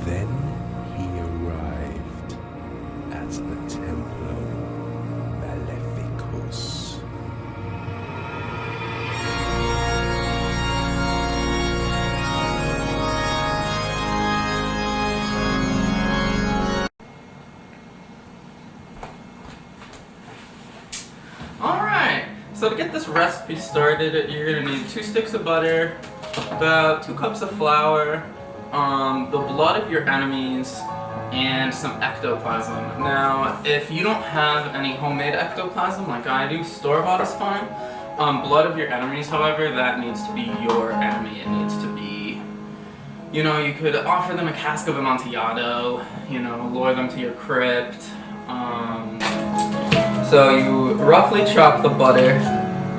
Then he arrived at the Templo Maleficus. Alright, so to get this recipe started, you're going to need 2 sticks of butter, about 2 cups of flour, the blood of your enemies, and some ectoplasm. Now, if you don't have any homemade ectoplasm like I do, store-bought is fine. Blood of your enemies, however, that needs to be your enemy. It needs to be, you know, you could offer them a cask of Amontillado, you know, lure them to your crypt. So you roughly chop the butter,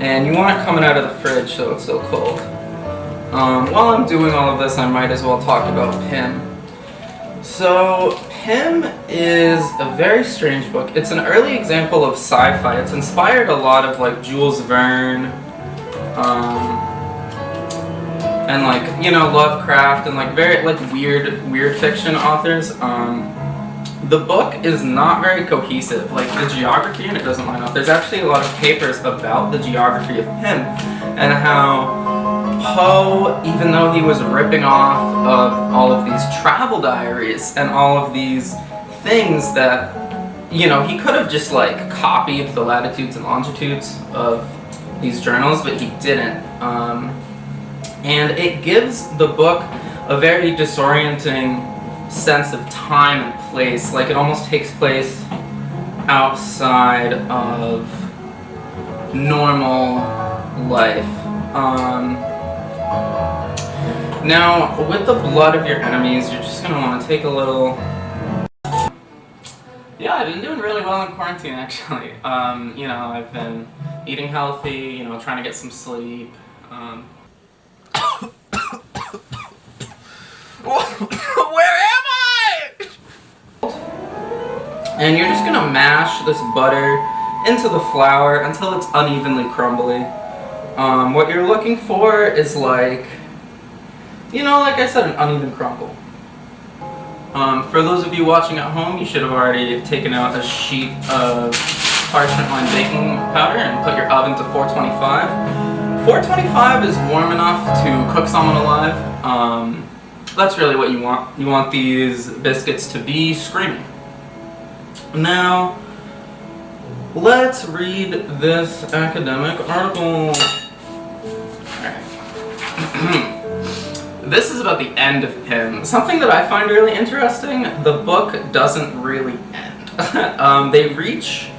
and you want it coming out of the fridge so it's still cold. While I'm doing all of this, I might as well talk about Pym. So, Pym is a very strange book. It's an early example of sci-fi. It's inspired a lot of like Jules Verne, and like, you know, Lovecraft, and like very like weird fiction authors. The book is not very cohesive. Like the geography in it doesn't line up. There's actually a lot of papers about the geography of Pym and how Poe, even though he was ripping off of all of these travel diaries and all of these things that, you know, he could have just like copied the latitudes and longitudes of these journals, but he didn't. And it gives the book a very disorienting sense of time and place. Like it almost takes place outside of normal life. Now, with the blood of your enemies, you're just gonna want to take a little. Yeah, I've been doing really well in quarantine, actually. You know, I've been eating healthy, you know, trying to get some sleep. Where am I? And you're just gonna mash this butter into the flour until it's unevenly crumbly. What you're looking for is like, you know, like I said, an uneven crumble. For those of you watching at home, you should have already taken out a sheet of parchment lined baking powder and put your oven to 425. 425 is warm enough to cook someone alive. That's really what you want. You want these biscuits to be screaming. Now, let's read this academic article. This is about the end of Pym. Something that I find really interesting, the book doesn't really end. They reach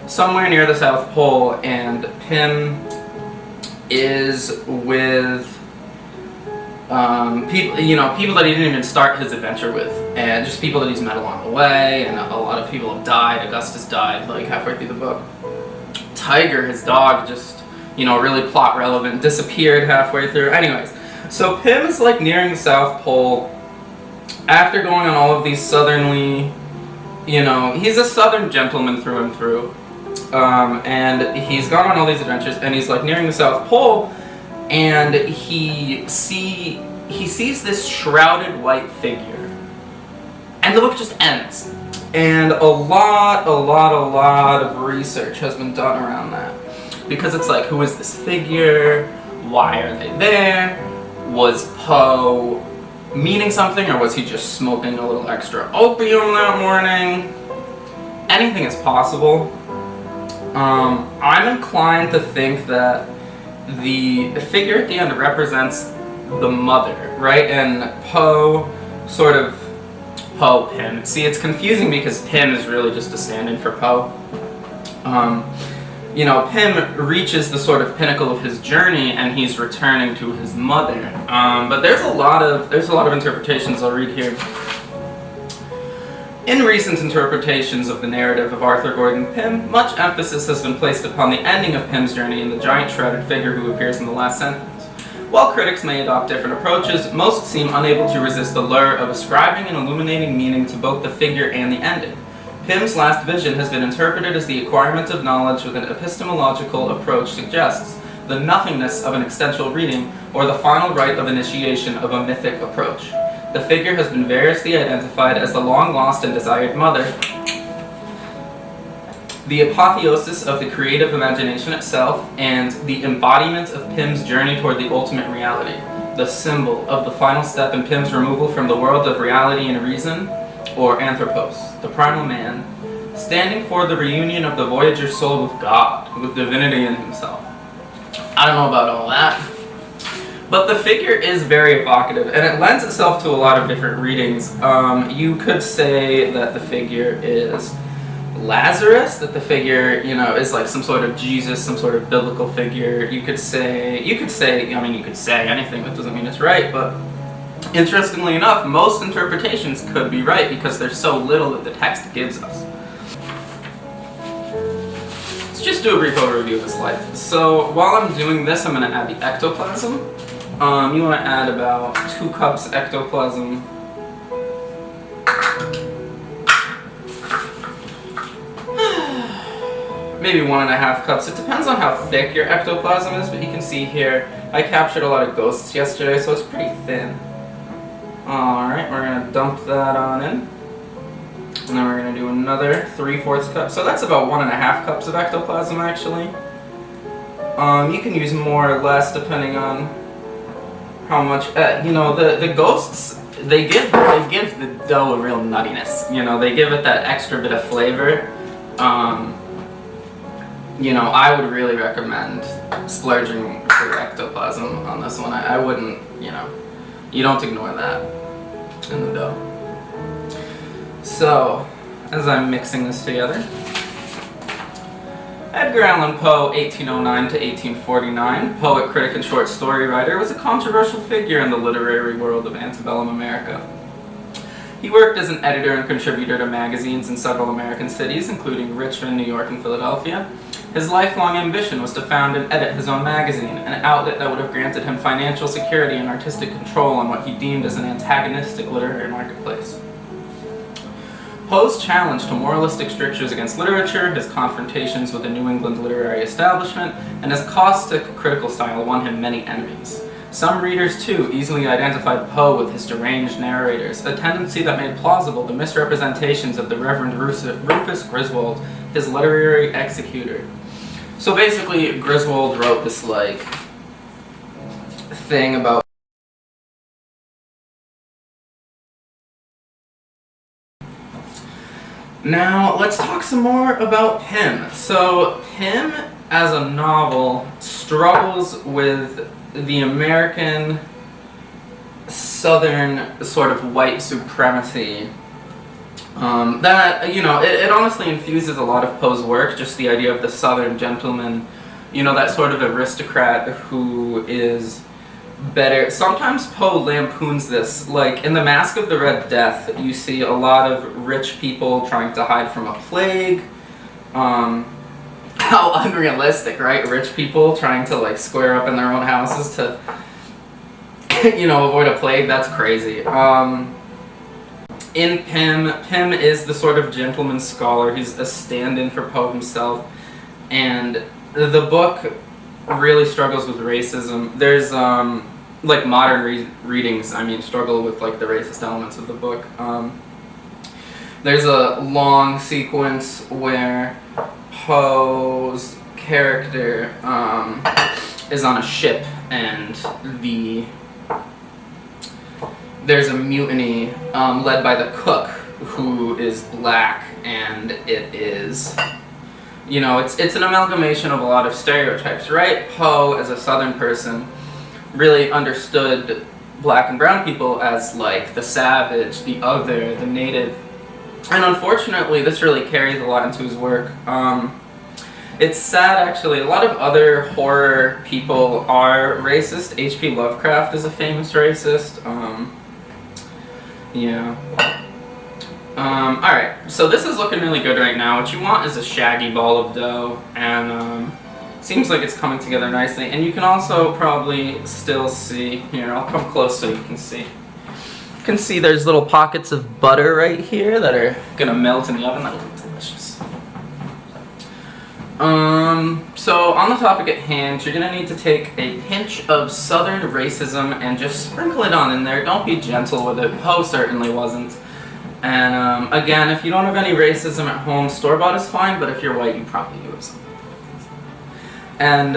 somewhere near the South Pole, and Pym is with people, you know, people that he didn't even start his adventure with, and just people that he's met along the way, and a lot of people have died. Augustus died like halfway through the book. Tiger, his dog, just, you know, really plot relevant, disappeared halfway through. Anyways, so Pym is like nearing the South Pole after going on all of these southerly, you know, he's a southern gentleman through and through, and he's gone on all these adventures, and he's like nearing the South Pole, and he sees this shrouded white figure, and the book just ends. And a lot of research has been done around that, because it's like, who is this figure? Why are they there? Was Poe meaning something, or was he just smoking a little extra opium that morning? Anything is possible. I'm inclined to think that the figure at the end represents the mother, right? And Poe Pym. See, it's confusing because Pym is really just a stand-in for Poe. You know, Pym reaches the sort of pinnacle of his journey, and he's returning to his mother. But there's a lot of interpretations I'll read here. In recent interpretations of the narrative of Arthur Gordon Pym, much emphasis has been placed upon the ending of Pym's journey and the giant shrouded figure who appears in the last sentence. While critics may adopt different approaches, most seem unable to resist the lure of ascribing an illuminating meaning to both the figure and the ending. Pym's last vision has been interpreted as the acquirement of knowledge with an epistemological approach suggests, the nothingness of an existential reading, or the final rite of initiation of a mythic approach. The figure has been variously identified as the long-lost and desired mother, the apotheosis of the creative imagination itself, and the embodiment of Pym's journey toward the ultimate reality, the symbol of the final step in Pym's removal from the world of reality and reason, or anthropos, the primal man, standing for the reunion of the voyager's soul with God, with divinity in himself. I don't know about all that, but the figure is very evocative, and it lends itself to a lot of different readings. You could say that the figure is Lazarus, that the figure, is like some sort of Jesus, some sort of biblical figure. You could say anything, that doesn't mean it's right, but interestingly enough, most interpretations could be right because there's so little that the text gives us. Let's just do a brief overview of his life. So while I'm doing this, I'm going to add the ectoplasm. You want to add about 2 cups ectoplasm. Maybe 1.5 cups. It depends on how thick your ectoplasm is, but you can see here, I captured a lot of ghosts yesterday, so it's pretty thin. Alright, we're going to dump that on in. And then we're going to do another 3/4 cup. So that's about 1.5 cups of ectoplasm, actually. You can use more or less depending on how much, the ghosts, they give the dough a real nuttiness. They give it that extra bit of flavor. I would really recommend splurging for ectoplasm on this one. I wouldn't, you don't ignore that in the dough. So, as I'm mixing this together, Edgar Allan Poe, 1809 to 1849, poet, critic, and short story writer, was a controversial figure in the literary world of antebellum America. He worked as an editor and contributor to magazines in several American cities, including Richmond, New York, and Philadelphia. His lifelong ambition was to found and edit his own magazine, an outlet that would have granted him financial security and artistic control on what he deemed as an antagonistic literary marketplace. Poe's challenge to moralistic strictures against literature, his confrontations with the New England literary establishment, and his caustic, critical style won him many enemies. Some readers, too, easily identified Poe with his deranged narrators, a tendency that made plausible the misrepresentations of the Reverend Rufus Griswold, his literary executor. So basically, Griswold wrote this, thing about Now, let's talk some more about Pym. So, Pym, as a novel, struggles with the American Southern sort of white supremacy that, it honestly infuses a lot of Poe's work, just the idea of the Southern gentleman, that sort of aristocrat who is better. Sometimes Poe lampoons this, like in The Mask of the Red Death, you see a lot of rich people trying to hide from a plague. How unrealistic, right? Rich people trying to square up in their own houses to, avoid a plague. That's crazy. In Pym is the sort of gentleman scholar. He's a stand-in for Poe himself, and the book really struggles with racism. There's modern readings, struggle with the racist elements of the book. There's a long sequence where Poe's character is on a ship, and there's a mutiny led by the cook, who is black, and it is, it's an amalgamation of a lot of stereotypes, right? Poe, as a Southern person, really understood black and brown people as the savage, the other, the native. And unfortunately, this really carries a lot into his work. It's sad, actually. A lot of other horror people are racist. H.P. Lovecraft is a famous racist. Alright, so this is looking really good right now. What you want is a shaggy ball of dough, and seems like it's coming together nicely. And you can also probably still see, here, I'll come close so you can see. You can see there's little pockets of butter right here that are gonna melt in the oven. That'll be delicious. So on the topic at hand, you're gonna need to take a pinch of Southern racism and just sprinkle it on in there. Don't be gentle with it. Poe certainly wasn't. And again, if you don't have any racism at home, store-bought is fine, but if you're white, you probably do have some. And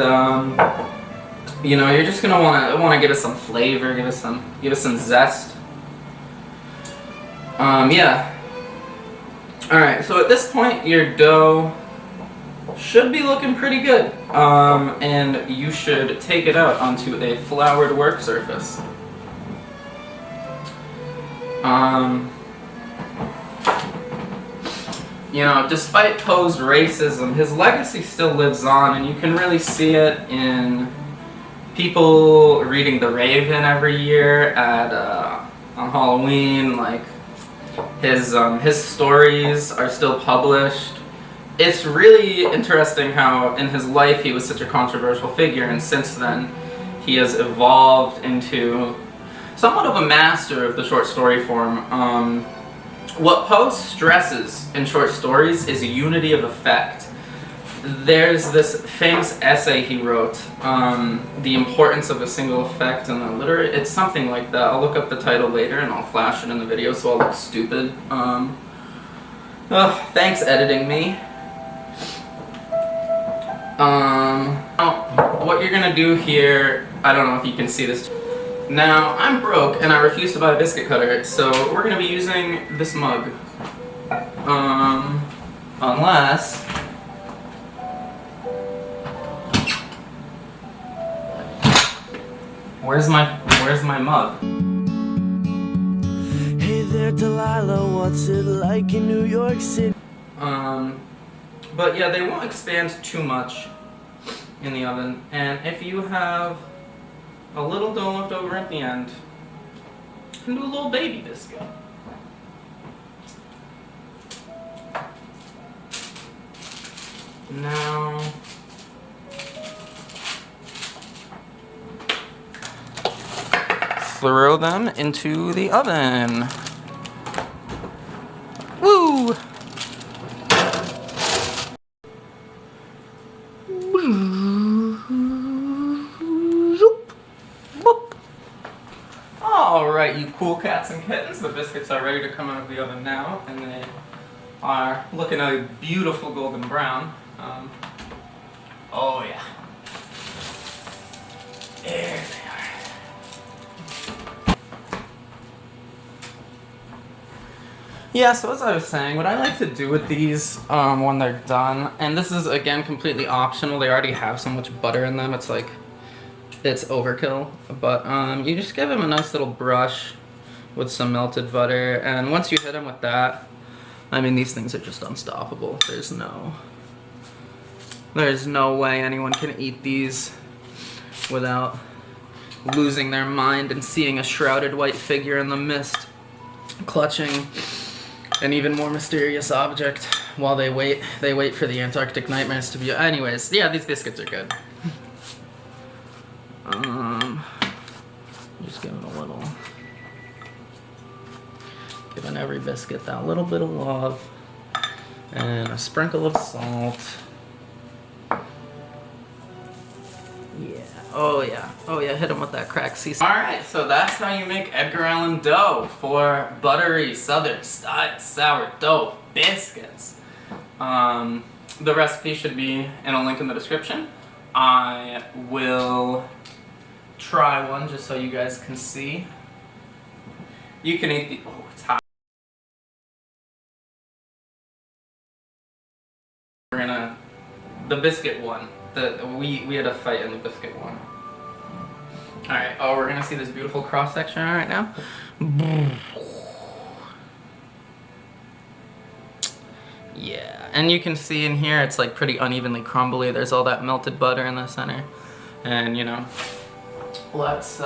you know, you're just gonna wanna give it some flavor, give it some zest. Yeah. All right. So at this point, your dough should be looking pretty good, and you should take it out onto a floured work surface. You know, despite Poe's racism, his legacy still lives on, and you can really see it in people reading The Raven every year at on Halloween. Like his stories are still published. It's really interesting how in his life he was such a controversial figure, and since then he has evolved into somewhat of a master of the short story form. What Poe stresses in short stories is unity of effect. There's this famous essay he wrote, The Importance of a Single Effect in the Literary. It's something like that. I'll look up the title later and I'll flash it in the video so I'll look stupid. Thanks editing me. Now, what you're gonna do here, I don't know if you can see this. Now, I'm broke and I refuse to buy a biscuit cutter, so we're gonna be using this mug. Unless... Where's my mug? Hey there, Delilah, what's it like in New York City? But yeah, they won't expand too much in the oven, and if you have a little dough left over at the end, you can do a little baby biscuit. Now, throw them into the oven. Woo! Alright, you cool cats and kittens, the biscuits are ready to come out of the oven now, and they are looking a beautiful golden brown. Oh yeah. There they are. Yeah, so as I was saying, what I like to do with these when they're done, and this is again completely optional, they already have so much butter in them, it's overkill, but you just give them a nice little brush with some melted butter, and once you hit them with that, I mean, these things are just unstoppable. There's no way anyone can eat these without losing their mind and seeing a shrouded white figure in the mist clutching an even more mysterious object while they wait for the Antarctic nightmares to be... Anyways, yeah, these biscuits are good. Just giving every biscuit that little bit of love and a sprinkle of salt. Yeah. Oh yeah, hit them with that cracked sea salt. Alright, so that's how you make Edgar Allan dough for buttery southern style sourdough biscuits. The recipe should be in a link in the description. I will try one just so you guys can see. You can eat the... Oh, it's hot. We're gonna... The biscuit one. We had a fight in the biscuit one. Alright, we're gonna see this beautiful cross section right now. Yeah, and you can see in here it's like pretty unevenly crumbly. There's all that melted butter in the center. And you know, let's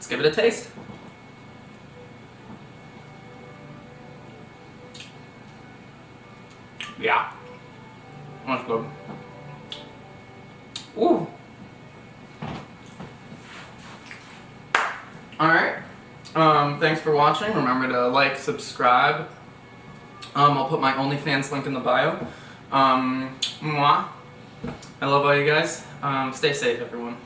give it a taste. Yeah, that's good. Ooh. Alright. Thanks for watching. Remember to like, subscribe. I'll put my OnlyFans link in the bio. Mwah. I love all you guys. Stay safe, everyone.